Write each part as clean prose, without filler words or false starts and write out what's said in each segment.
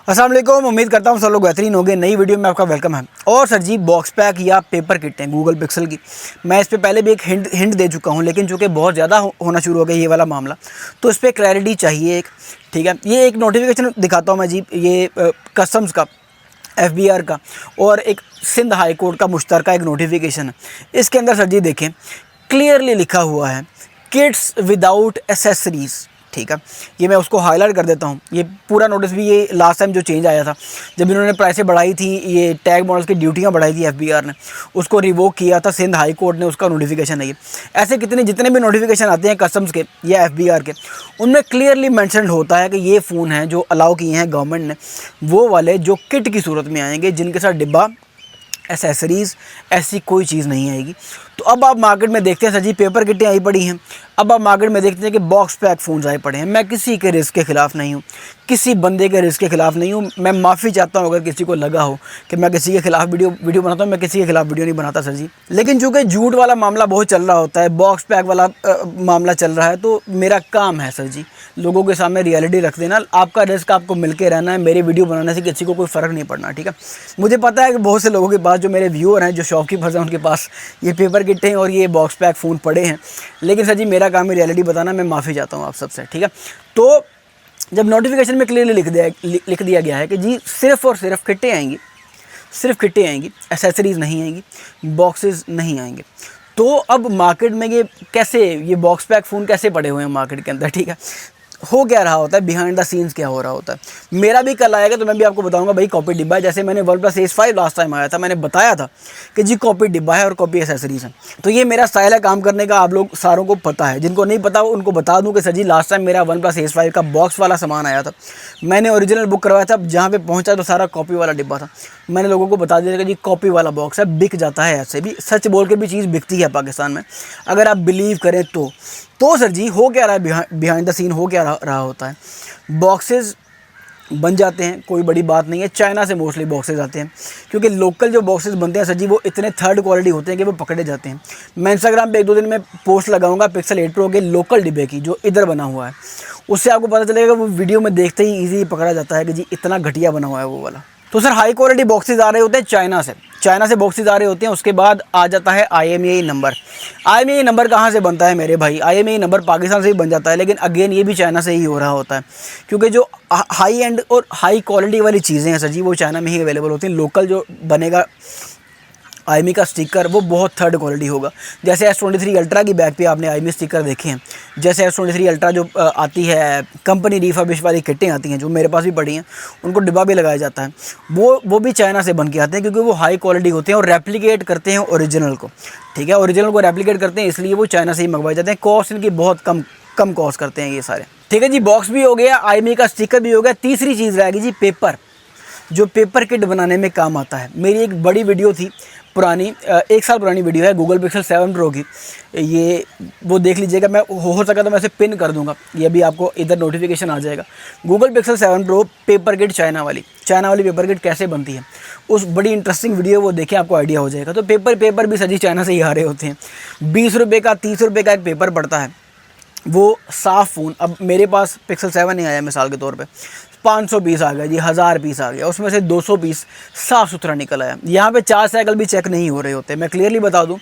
अस्सलाम वालेकुम, उम्मीद करता हूँ सब लोग बेहतरीन होंगे। नई वीडियो में आपका वेलकम है। और सर जी, बॉक्स पैक या पेपर किट हैं गूगल पिक्सल की। मैं इस पे पहले भी एक हिंट दे चुका हूँ, लेकिन चूँकि बहुत ज़्यादा होना शुरू हो गया ये वाला मामला, तो इस पर क्लैरिटी चाहिए एक। ठीक है, ये एक नोटिफिकेशन दिखाता हूँ मैं जी, ये कस्टम्स का, FBR का और एक सिंध हाई कोर्ट का मुश्तरका एक नोटिफिकेशन है। इसके अंदर सर जी देखें, क्लियरली लिखा हुआ है किड्स विदाउट एसेसरीज़। ठीक है, ये मैं उसको हाईलाइट कर देता हूँ। ये पूरा नोटिस भी ये लास्ट टाइम जो चेंज आया था, जब इन्होंने प्राइसें बढ़ाई थी, ये टैग मॉडल्स की ड्यूटियाँ बढ़ाई थी FBR ने, उसको रिवोक किया था सिंध हाई कोर्ट ने, उसका नोटिफिकेशन है ये। ऐसे जितने भी नोटिफिकेशन आते हैं कस्टम्स के या FBR के, उनमें क्लियरली मैंशन होता है कि ये फ़ोन हैं जो अलाउ किए हैं गवर्नमेंट ने, वो वाले जो किट की सूरत में आएंगे, जिनके साथ डिब्बा, एसेसरीज़, ऐसी कोई चीज़ नहीं आएगी। तो अब आप मार्केट में देखते हैं सर जी, पेपर किटें आई पड़ी हैं। अब आप मार्केट में देखते हैं कि बॉक्स पैक फ़ोन्स आए पड़े हैं। मैं किसी के रिस्क के ख़िलाफ़ नहीं हूँ, किसी बंदे के रिस्क के ख़िलाफ़ नहीं हूँ। मैं माफ़ी चाहता हूँ अगर किसी को लगा हो कि मैं किसी के ख़िलाफ़ वीडियो बनाता हूँ। मैं किसी के ख़िलाफ़ वीडियो नहीं बनाता सर जी, लेकिन चूँकि झूठ वाला मामला बहुत चल रहा होता है, बॉक्स पैक वाला मामला चल रहा है, तो मेरा काम है सर जी लोगों के सामने रियलिटी रख देना। आपका रिस्क आपको मिल के रहना है, मेरे वीडियो बनाने से किसी को कोई फ़र्क नहीं पड़ना। ठीक है, मुझे पता है कि बहुत से लोगों के पास, जो मेरे व्यूअर हैं, जो शॉपकीपर्स हैं, उनके पास ये पेपर किटें और ये बॉक्स पैक फ़ोन पड़े हैं, लेकिन सर जी मेरा काम है रियलिटी बताना। मैं माफ़ी चाहता हूँ आप सबसे। ठीक है, तो जब नोटिफिकेशन में क्लियरली लिख दिया गया है कि जी सिर्फ़ और सिर्फ किटें आएंगी, सिर्फ किटें आएंगी, एसेसरीज़ नहीं आएंगी, बॉक्सेस नहीं आएंगे, तो अब मार्केट में ये बॉक्स पैक फ़ोन कैसे पड़े हुए हैं मार्केट के अंदर। ठीक है, हो क्या रहा होता है, बिहाइंड द सीन्स क्या हो रहा होता है, मेरा भी कल आएगा तो मैं भी आपको बताऊंगा भाई कॉपी डिब्बा है। जैसे मैंने OnePlus Ace 5 लास्ट टाइम आया था, मैंने बताया था कि जी कॉपी डिब्बा है और कॉपी एसेसरीज है। तो ये मेरा स्टाइल है काम करने का, आप लोग सारों को पता है। जिनको नहीं पता उनको बता दूं कि सर जी लास्ट टाइम मेरा OnePlus Ace 5 का बॉक्स वाला सामान आया था, मैंने ओरिजिनल बुक करवाया था, जहाँ पर पहुँचा तो सारा कॉपी वाला डिब्बा था। मैंने लोगों को बता दिया कि जी कॉपी वाला बॉक्स है, बिक जाता है। ऐसे भी सच बोल के भी चीज़ बिकती है पाकिस्तान में, अगर आप बिलीव करें तो सर जी हो क्या रहा है, बिहाइंड द सीन हो क्या रहा होता है, बॉक्सेस बन जाते हैं, कोई बड़ी बात नहीं है। चाइना से मोस्टली बॉक्सेस आते हैं, क्योंकि लोकल जो बॉक्सेस बनते हैं सर जी, वो इतने थर्ड क्वालिटी होते हैं कि वो पकड़े जाते हैं। मैं इंस्टाग्राम पे 1-2 दिन में पोस्ट लगाऊंगा Pixel 8 Pro के लोकल डिब्बे की, जो इधर बना हुआ है, उससे आपको पता चलेगा। वो वीडियो में देखते ही ईजी पकड़ा जाता है कि जी इतना घटिया बना हुआ है वो वाला। तो सर हाई क्वालिटी बॉक्सेस आ रहे होते हैं चाइना से बॉक्सेस आ रहे होते हैं। उसके बाद आ जाता है IMEI नंबर। IMEI नंबर कहाँ से बनता है मेरे भाई? IMEI नंबर पाकिस्तान से ही बन जाता है, लेकिन अगेन ये भी चाइना से ही हो रहा होता है, क्योंकि जो हाई एंड और हाई क्वालिटी वाली चीज़ें हैं सर जी, वो चाइना में ही अवेलेबल होती हैं। लोकल जो बनेगा IMEI का स्टिकर, वो बहुत थर्ड क्वालिटी होगा। जैसे S23 अल्ट्रा की बैक पे आपने IMEI स्टिकर देखे हैं, जैसे S23 अल्ट्रा जो आती है कंपनी रिफर्बिश वाली किटें आती हैं, जो मेरे पास भी पड़ी हैं, उनको डिब्बा भी लगाया जाता है, वो भी चाइना से बन के आते हैं, क्योंकि वो हाई क्वालिटी होते हैं और रेप्लिकेट करते हैं ओरिजिनल को। ठीक है, ओरिजिनल को रेप्लिकेट करते हैं, इसलिए वो चाइना से ही मंगवाए जाते हैं। कॉस्ट इनकी बहुत कम कॉस्ट करते हैं ये सारे। ठीक है जी, बॉक्स भी हो गया, IMEI का स्टिकर भी हो गया। तीसरी चीज़ रहेगी जी पेपर, जो पेपर किट बनाने में काम आता है। मेरी एक बड़ी वीडियो थी पुरानी, 1 साल पुरानी वीडियो है गूगल पिक्सल 7 Pro की, ये वो देख लीजिएगा। मैं हो सका तो मैं इसे पिन कर दूंगा, ये भी आपको इधर नोटिफिकेशन आ जाएगा। Google pixel 7 Pro paper kit, China वाली पेपर किट कैसे बनती है, उस बड़ी इंटरेस्टिंग वीडियो वो देखें, आपको आइडिया हो जाएगा। तो पेपर भी सजी चाइना से ही आ रहे होते हैं। 20 रुपये का, 30 रुपये का एक पेपर पड़ता है, वो साफ़ फ़ोन। अब मेरे पास पिक्सल 7 नहीं आया मिसाल के तौर पे, 500 पीस आ गया जी, 1000 पीस आ गया, उसमें से 200 पीस साफ़ सुथरा निकल आया। यहाँ पे 4 साइकिल भी चेक नहीं हो रहे होते। मैं क्लियरली बता दूँ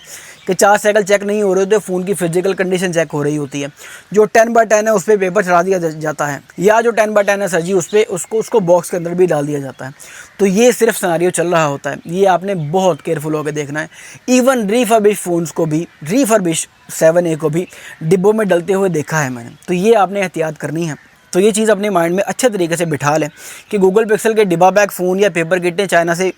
कि 4 साइकिल चेक नहीं हो रहे होते, फ़ोन की फिजिकल कंडीशन चेक हो रही होती है। जो 10x10 है उस पर पेपर चढ़ा दिया जाता है, या जो 10x10 है सर जी, उस पर उसको बॉक्स के अंदर भी डाल दिया जाता है। तो ये सिर्फ सिनेरियो चल रहा होता है, ये आपने बहुत केयरफुल होकर देखना है। इवन रिफर्बिश फ़ोन्स को भी, रिफर्बिश 7A को भी डिब्बों में डलते हुए देखा है मैंने। तो ये आपने एहतियात करनी है। तो ये चीज़ अपने माइंड में अच्छे तरीके से बिठा लें कि गूगल पिक्सल के डिब्बा बैग फ़ोन या पेपर किटें चाइना से,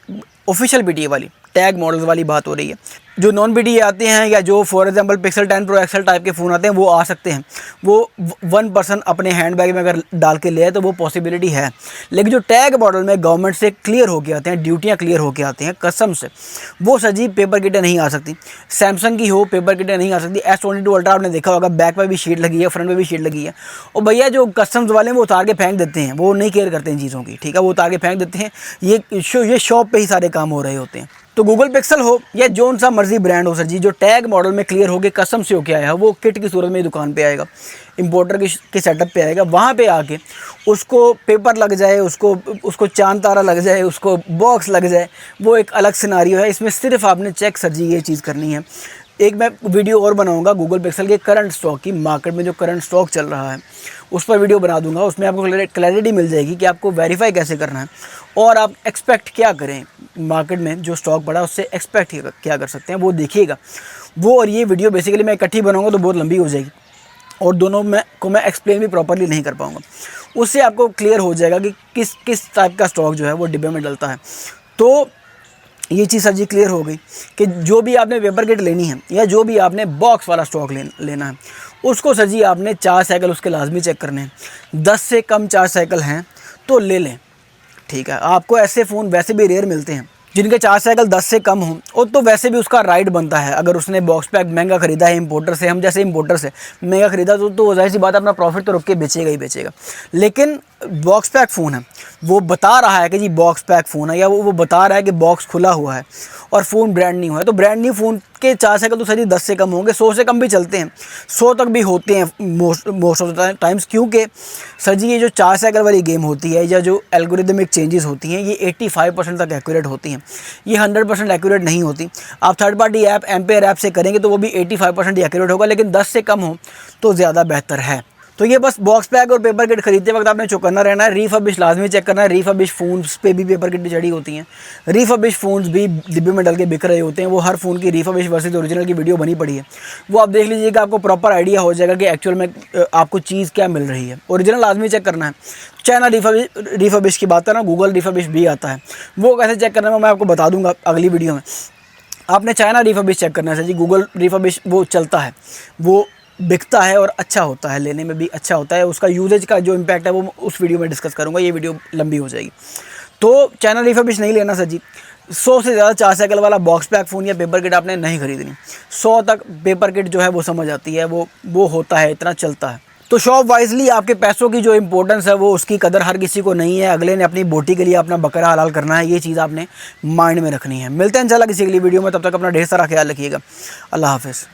ऑफिशियल PTA वाली टैग मॉडल्स वाली बात हो रही है। जो नॉन PTA आते हैं, या जो for example Pixel 10 Pro XL type के फ़ोन आते हैं, वो आ सकते हैं। वो 1% अपने हैंड बैग में अगर डाल के ले आए तो वो पॉसिबिलिटी है। लेकिन जो टैग मॉडल में गवर्नमेंट से क्लियर होके आते हैं, ड्यूटियाँ क्लियर होके आते हैं कसम से, वो सजी पेपर किटें नहीं आ सकती। सैमसंग की हो पेपर किटें नहीं आ सकती। S22 अल्ट्रा आपने देखा होगा, बैक पर भी शीट लगी है, फ्रंट में भी शीट लगी है। और भैया जो कस्टम्स वाले हैं वो उतार के फेंक देते हैं, वो नहीं केयर करते हैं चीज़ों की। ठीक है, वो उतार के फेंक देते हैं। ये शॉप पर ही सारे काम हो रहे होते हैं। तो गूगल पिक्सल हो या जोन सा मर्जी ब्रांड हो सर जी, जो टैग मॉडल में क्लियर हो गए कसम से होके आया है, वो किट की सूरत में दुकान पे आएगा, इंपोर्टर के सेटअप पे आएगा, वहाँ पे आके उसको पेपर लग जाए, उसको चांद तारा लग जाए, उसको बॉक्स लग जाए, वो एक अलग सिनारियो है। इसमें सिर्फ आपने चेक सर जी ये चीज़ करनी है। एक मैं वीडियो और बनाऊंगा गूगल पिक्सल के करंट स्टॉक की, मार्केट में जो करंट स्टॉक चल रहा है उस पर वीडियो बना दूंगा। उसमें आपको क्लैरिटी मिल जाएगी कि आपको वेरीफाई कैसे करना है और आप एक्सपेक्ट क्या करें मार्केट में जो स्टॉक बढ़ा उससे एक्सपेक्ट क्या कर सकते हैं, वो देखिएगा। वो और ये वीडियो बेसिकली मैं इकट्ठी बनाऊंगा तो बहुत लंबी हो जाएगी और दोनों में को मैं एक्सप्लेन भी प्रॉपरली नहीं कर पाऊँगा। उससे आपको क्लियर हो जाएगा कि किस टाइप का स्टॉक जो है वो डिब्बे में डलता है। तो ये चीज़ सर जी क्लियर हो गई कि जो भी आपने पेपर किट लेनी है या जो भी आपने बॉक्स वाला स्टॉक लेना है उसको सर जी आपने 4 साइकिल उसके लाजमी चेक करने हैं। 10 से कम 4 साइकिल हैं तो ले लें, ठीक है। आपको ऐसे फ़ोन वैसे भी रेयर मिलते हैं जिनके 4 साइकिल 10 से कम हों, और तो वैसे भी उसका राइट बनता है। अगर उसने बॉक्स पैक महंगा खरीदा है इंपोर्टर से, हम जैसे इंपोर्टर से महंगा खरीदा तो जाहिर सी बात है अपना प्रॉफिट तो रुक के बेचेगा ही बेचेगा। लेकिन बॉक्स पैक फ़ोन है, वो बता रहा है कि जी बॉक्स पैक फ़ोन है, या वो बता रहा है कि बॉक्स खुला हुआ है और फ़ोन ब्रांड न्यू है, तो ब्रांड न्यू फ़ोन के 4 साइकिल तो सर जी 10 से कम होंगे, 100 से कम भी चलते हैं, 100 तक भी होते हैं मोस्ट ऑफ द टाइम्स। क्योंकि सर जी ये जो 4 साइकिल वाली गेम होती है या जो एल्गोरिदमिक चेंजेस होती हैं ये 85% तक एक्यूरेट होती हैं, ये 100% एक्यूरेट नहीं होती। आप third party app ampere app से करेंगे तो वो भी 85% ही एक्यूरेट होगा, लेकिन 10 से कम हो तो ज़्यादा बेहतर है। तो ये बस बॉक्स पैक और पेपर किट खरीदते वक्त आपने चौकन्ना रहना है। रीफर्बिश लाजमी चेक करना है। रीफर्बिश फ़ोन्स पे भी पेपर किट चढ़ी होती हैं, रीफर्बिश फ़ोन्स भी डिब्बे में डल के बिक रहे होते हैं। वो हर फ़ोन की रीफर्बिश वर्सेस ओरिजिनल की वीडियो बनी पड़ी है, वो आप देख लीजिएगा, आपको प्रॉपर आइडिया हो जाएगा कि एक्चुअल में आपको चीज़ क्या मिल रही है। ओरिजिनल लाजमी चेक करना है। चाइना रीफर्बिश की बात है ना, गूगल रीफर्बिश भी आता है, वो कैसे चेक करना है मैं आपको बता दूंगा अगली वीडियो में। आपने चाइना रीफर्बिश चेक करना है सर जी, गूगल रीफर्बिश वो चलता है, वो बिकता है और अच्छा होता है, लेने में भी अच्छा होता है। उसका यूजेज का जो इम्पैक्ट है वो उस वीडियो में डिस्कस करूँगा, ये वीडियो लंबी हो जाएगी। तो चाइना रीफर्बिश नहीं लेना सर जी। 100 से ज़्यादा 4 साइकिल वाला बॉक्स पैक फ़ोन या पेपर किट आपने नहीं खरीदनी। 100 तक पेपर किट जो है वो समझ आती है, वो होता है, इतना चलता है। तो शॉप वाइजली आपके पैसों की जो इंपॉर्टेंस है वो उसकी कदर हर किसी को नहीं है। अगले ने अपनी बोटी के लिए अपना बकरा हलाल करना है, ये चीज़ आपने माइंड में रखनी है। मिलते हैं इंशाल्लाह किसी अगली वीडियो में, तब तक अपना ढेर सारा ख्याल रखिएगा। अल्लाह हाफ़िज़।